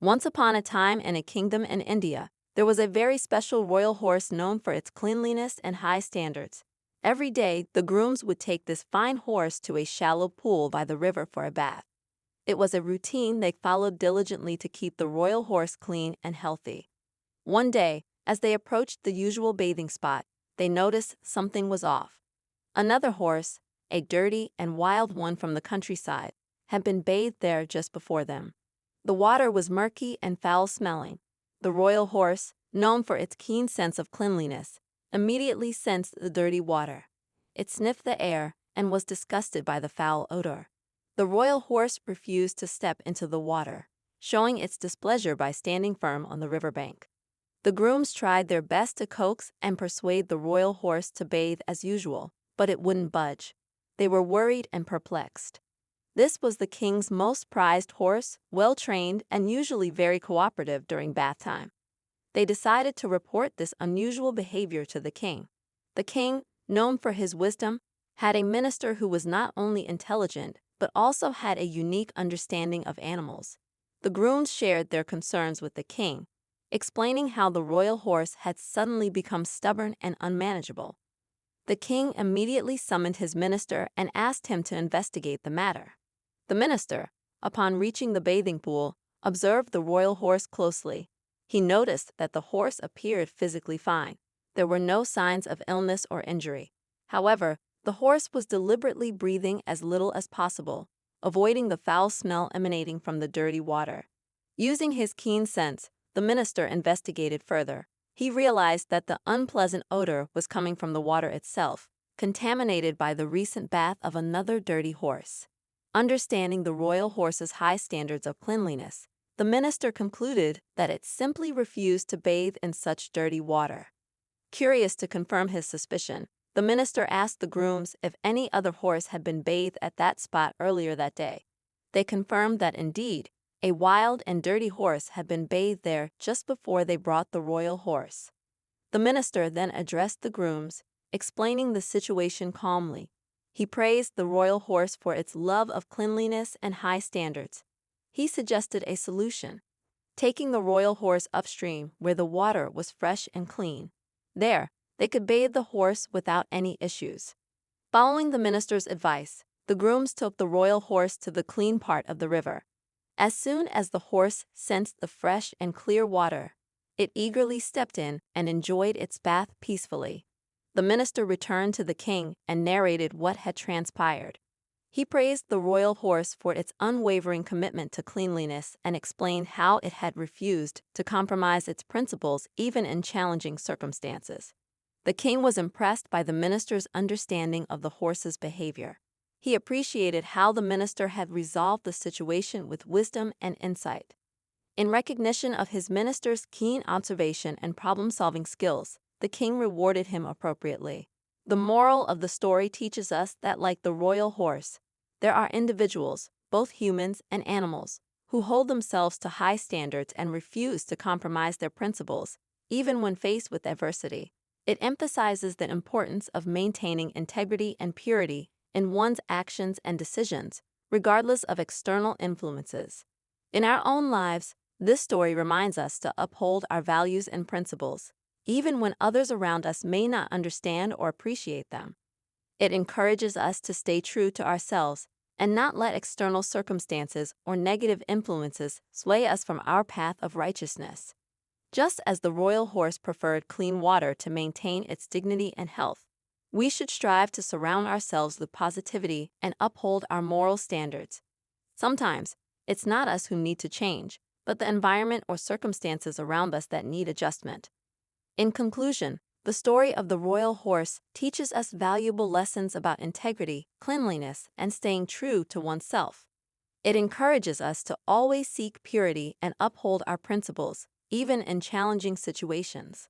Once upon a time in a kingdom in India, there was a very special royal horse known for its cleanliness and high standards. Every day, the grooms would take this fine horse to a shallow pool by the river for a bath. It was a routine they followed diligently to keep the royal horse clean and healthy. One day, as they approached the usual bathing spot, they noticed something was off. Another horse, a dirty and wild one from the countryside, had been bathed there just before them. The water was murky and foul-smelling. The royal horse, known for its keen sense of cleanliness, immediately sensed the dirty water. It sniffed the air and was disgusted by the foul odor. The royal horse refused to step into the water, showing its displeasure by standing firm on the riverbank. The grooms tried their best to coax and persuade the royal horse to bathe as usual, but it wouldn't budge. They were worried and perplexed. This was the king's most prized horse, well-trained and usually very cooperative during bath time. They decided to report this unusual behavior to the king. The king, known for his wisdom, had a minister who was not only intelligent but also had a unique understanding of animals. The grooms shared their concerns with the king, explaining how the royal horse had suddenly become stubborn and unmanageable. The king immediately summoned his minister and asked him to investigate the matter. The minister, upon reaching the bathing pool, observed the royal horse closely. He noticed that the horse appeared physically fine. There were no signs of illness or injury. However, the horse was deliberately breathing as little as possible, avoiding the foul smell emanating from the dirty water. Using his keen sense, the minister investigated further. He realized that the unpleasant odor was coming from the water itself, contaminated by the recent bath of another dirty horse. Understanding the royal horse's high standards of cleanliness, the minister concluded that it simply refused to bathe in such dirty water. Curious to confirm his suspicion, the minister asked the grooms if any other horse had been bathed at that spot earlier that day. They confirmed that indeed, a wild and dirty horse had been bathed there just before they brought the royal horse. The minister then addressed the grooms, explaining the situation calmly. He praised the royal horse for its love of cleanliness and high standards. He suggested a solution, taking the royal horse upstream where the water was fresh and clean. There, they could bathe the horse without any issues. Following the minister's advice, the grooms took the royal horse to the clean part of the river. As soon as the horse sensed the fresh and clear water, it eagerly stepped in and enjoyed its bath peacefully. The minister returned to the king and narrated what had transpired. He praised the royal horse for its unwavering commitment to cleanliness and explained how it had refused to compromise its principles even in challenging circumstances. The king was impressed by the minister's understanding of the horse's behavior. He appreciated how the minister had resolved the situation with wisdom and insight. In recognition of his minister's keen observation and problem-solving skills, the king rewarded him appropriately. The moral of the story teaches us that, like the royal horse, there are individuals, both humans and animals, who hold themselves to high standards and refuse to compromise their principles, even when faced with adversity. It emphasizes the importance of maintaining integrity and purity in one's actions and decisions, regardless of external influences. In our own lives, this story reminds us to uphold our values and principles, even when others around us may not understand or appreciate them. It encourages us to stay true to ourselves and not let external circumstances or negative influences sway us from our path of righteousness. Just as the royal horse preferred clean water to maintain its dignity and health, we should strive to surround ourselves with positivity and uphold our moral standards. Sometimes, it's not us who need to change, but the environment or circumstances around us that need adjustment. In conclusion, the story of the royal horse teaches us valuable lessons about integrity, cleanliness, and staying true to oneself. It encourages us to always seek purity and uphold our principles, even in challenging situations.